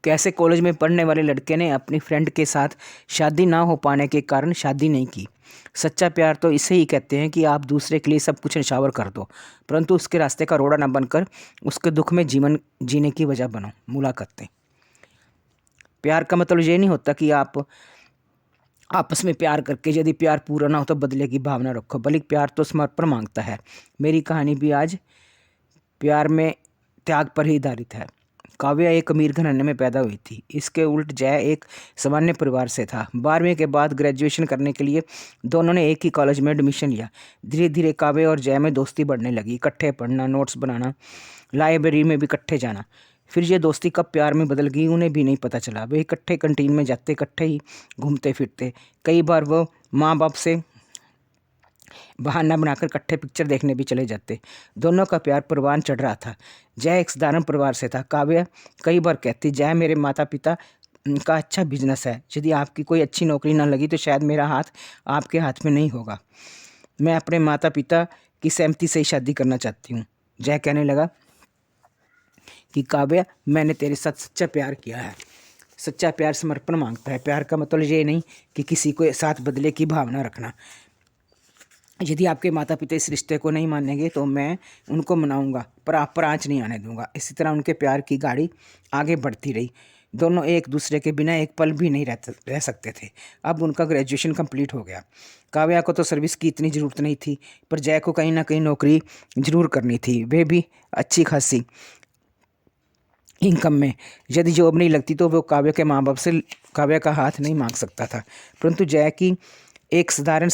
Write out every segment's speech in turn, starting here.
कैसे कॉलेज में पढ़ने वाले लड़के ने अपनी फ्रेंड के साथ शादी ना हो पाने के कारण शादी नहीं की। सच्चा प्यार तो इसे ही कहते हैं कि आप दूसरे के लिए सब कुछ निछावर कर दो, परंतु उसके रास्ते का रोड़ा ना बनकर उसके दुख में जीवन जीने की वजह बनो। मुलाकातें। प्यार का मतलब ये नहीं होता कि आप आपस में प्यार करके यदि प्यार पूरा ना हो तो बदले की भावना रखो, बल्कि प्यार तो समर्पण मांगता है। मेरी कहानी भी आज प्यार में त्याग पर ही आधारित है। काव्या एक अमीर घराने में पैदा हुई थी। इसके उल्ट जय एक सामान्य परिवार से था। 12वीं के बाद ग्रेजुएशन करने के लिए दोनों ने एक ही कॉलेज में एडमिशन लिया। धीरे धीरे काव्या और जय में दोस्ती बढ़ने लगी। इकट्ठे पढ़ना, नोट्स बनाना, लाइब्रेरी में भी इकट्ठे जाना। फिर ये दोस्ती कब प्यार में बदल गई उन्हें भी नहीं पता चला। वे इकट्ठे कंटीन में जाते, इकट्ठे ही घूमते फिरते। कई बार वो माँ बाप से बहाना बनाकर इकट्ठे पिक्चर देखने भी चले जाते। दोनों का प्यार परवान चढ़ रहा था। जय एक साधारण परिवार से था। काव्या कई बार कहती, जय मेरे माता पिता का अच्छा बिजनेस है, यदि आपकी कोई अच्छी नौकरी ना लगी तो शायद मेरा हाथ आपके हाथ में नहीं होगा। मैं अपने माता पिता की सहमति से ही शादी करना चाहती हूँ। जय कहने लगा कि काव्या, मैंने तेरे साथ सच्चा प्यार किया है। सच्चा प्यार समर्पण मांगता है। प्यार का मतलब ये नहीं कि किसी को साथ बदले की भावना रखना। यदि आपके माता पिता इस रिश्ते को नहीं मानेंगे तो मैं उनको मनाऊंगा, पर आप पर आँच नहीं आने दूंगा। इसी तरह उनके प्यार की गाड़ी आगे बढ़ती रही। दोनों एक दूसरे के बिना एक पल भी नहीं रह सकते थे। अब उनका ग्रेजुएशन कंप्लीट हो गया। काव्या को तो सर्विस की इतनी ज़रूरत नहीं थी, पर जय को कहीं ना कहीं नौकरी ज़रूर करनी थी, वे भी अच्छी खासी इनकम में। यदि जॉब नहीं लगती तो वो काव्या के माँ बाप से काव्या का हाथ नहीं मांग सकता था। परंतु जय की एक साधारण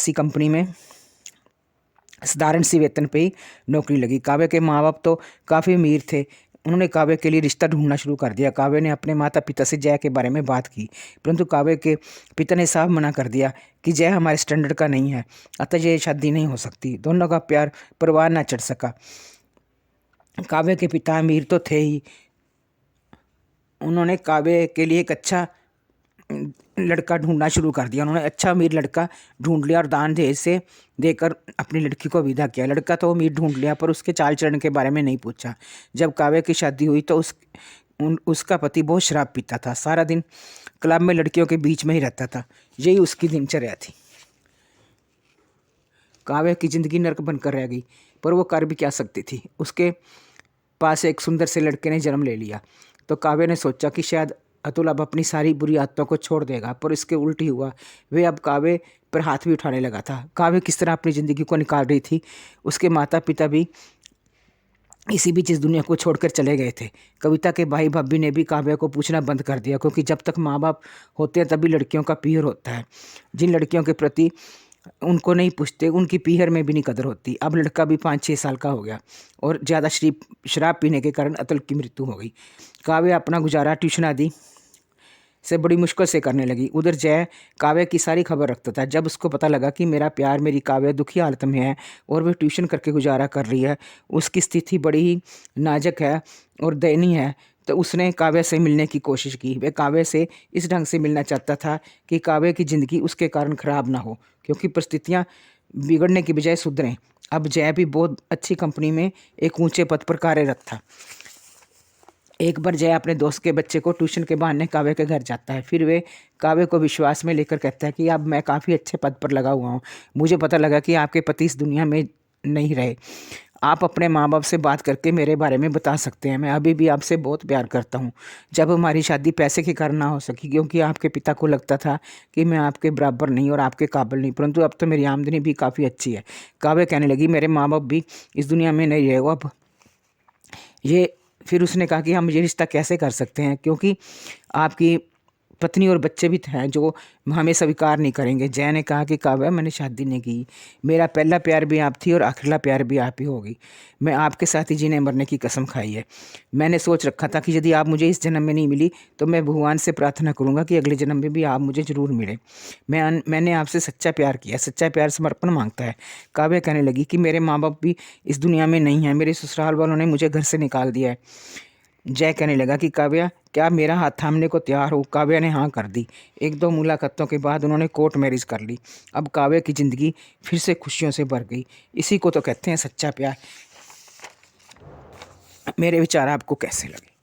सी वेतन पे ही नौकरी लगी। काव्या के माँ बाप तो काफ़ी अमीर थे। उन्होंने काव्या के लिए रिश्ता ढूंढना शुरू कर दिया। काव्या ने अपने माता पिता से जय के बारे में बात की, परंतु काव्या के पिता ने साफ मना कर दिया कि जय हमारे स्टैंडर्ड का नहीं है, अतः ये शादी नहीं हो सकती। दोनों का प्यार परवान ना चढ़ सका। काव्या के पिता अमीर तो थे ही, उन्होंने काव्या के लिए एक अच्छा लड़का ढूंढना शुरू कर दिया। उन्होंने अच्छा अमीर लड़का ढूंढ लिया और दान दहेज से देकर अपनी लड़की को विदा किया। लड़का तो अमीर ढूंढ लिया, पर उसके चाल चलन के बारे में नहीं पूछा। जब काव्या की शादी हुई तो उसका पति बहुत शराब पीता था। सारा दिन क्लब में लड़कियों के बीच में ही रहता था। यही उसकी दिनचर्या थी। काव्या की जिंदगी नर्क बनकर रह गई, पर वो कर भी क्या सकती थी। उसके पास एक सुंदर से लड़के ने जन्म ले लिया तो काव्या ने सोचा कि शायद अतुल अब अपनी सारी बुरी आदतों को छोड़ देगा, पर इसके उल्ट ही हुआ। वे अब काव्या पर हाथ भी उठाने लगा था। काव्या किस तरह अपनी ज़िंदगी को निकाल रही थी, उसके माता पिता भी इसी बीच इस दुनिया को छोड़कर चले गए थे। कविता के भाई भाभी ने भी काव्या को पूछना बंद कर दिया, क्योंकि जब तक माँ बाप होते हैं तभी लड़कियों का पीहर होता है। जिन लड़कियों के प्रति उनको नहीं पूछते उनकी पीहर में भी नहीं कदर होती। अब लड़का भी 5-6 साल का हो गया और ज़्यादा शराब पीने के कारण अतुल की मृत्यु हो गई। काव्या अपना गुजारा ट्यूशन आदि से बड़ी मुश्किल से करने लगी। उधर जय काव्या की सारी खबर रखता था। जब उसको पता लगा कि मेरा प्यार मेरी काव्या दुखी हालत में है और वह ट्यूशन करके गुजारा कर रही है, उसकी स्थिति बड़ी ही नाजुक है और दयनीय है, तो उसने काव्या से मिलने की कोशिश की। वह काव्या से इस ढंग से मिलना चाहता था कि काव्या की ज़िंदगी उसके कारण ख़राब ना हो, क्योंकि परिस्थितियाँ बिगड़ने की बजाय सुधरें। अब जय भी बहुत अच्छी कंपनी में एक ऊंचे पद पर कार्यरत था। एक बार जय अपने दोस्त के बच्चे को ट्यूशन के बहाने काव्या के घर जाता है। फिर वे काव्या को विश्वास में लेकर कहता है कि अब मैं काफ़ी अच्छे पद पर लगा हुआ हूँ। मुझे पता लगा कि आपके पति इस दुनिया में नहीं रहे। आप अपने माँ बाप से बात करके मेरे बारे में बता सकते हैं। मैं अभी भी आपसे बहुत प्यार करता हूँ। जब हमारी शादी पैसे के कारण ना हो सकी, क्योंकि आपके पिता को लगता था कि मैं आपके बराबर नहीं और आपके काबिल नहीं, परंतु अब तो मेरी आमदनी भी काफ़ी अच्छी है। काव्या कहने लगी, मेरे माँ बाप भी इस दुनिया में नहीं रहे अब ये। फिर उसने कहा कि हम ये रिश्ता कैसे कर सकते हैं, क्योंकि आपकी पत्नी और बच्चे भी हैं जो हमें स्वीकार नहीं करेंगे। जय ने कहा कि काव्या, मैंने शादी नहीं की। मेरा पहला प्यार भी आप थी और आखिरला प्यार भी आप ही होगी। मैं आपके साथ ही जीने मरने की कसम खाई है। मैंने सोच रखा था कि यदि आप मुझे इस जन्म में नहीं मिली तो मैं भगवान से प्रार्थना करूंगा कि अगले जन्म में भी आप मुझे ज़रूर मिले। मैंने आपसे सच्चा प्यार किया। सच्चा प्यार समर्पण मांगता है। काव्या कहने लगी कि मेरे माँ बाप भी इस दुनिया में नहीं हैं। मेरे ससुराल वालों ने मुझे घर से निकाल दिया है। जय कहने लगा कि काव्या, क्या मेरा हाथ थामने को तैयार हो? काव्या ने हाँ कर दी। 1-2 मुलाकातों के बाद उन्होंने कोर्ट मैरिज कर ली। अब काव्या की ज़िंदगी फिर से खुशियों से भर गई। इसी को तो कहते हैं सच्चा प्यार। मेरे विचार आपको कैसे लगे?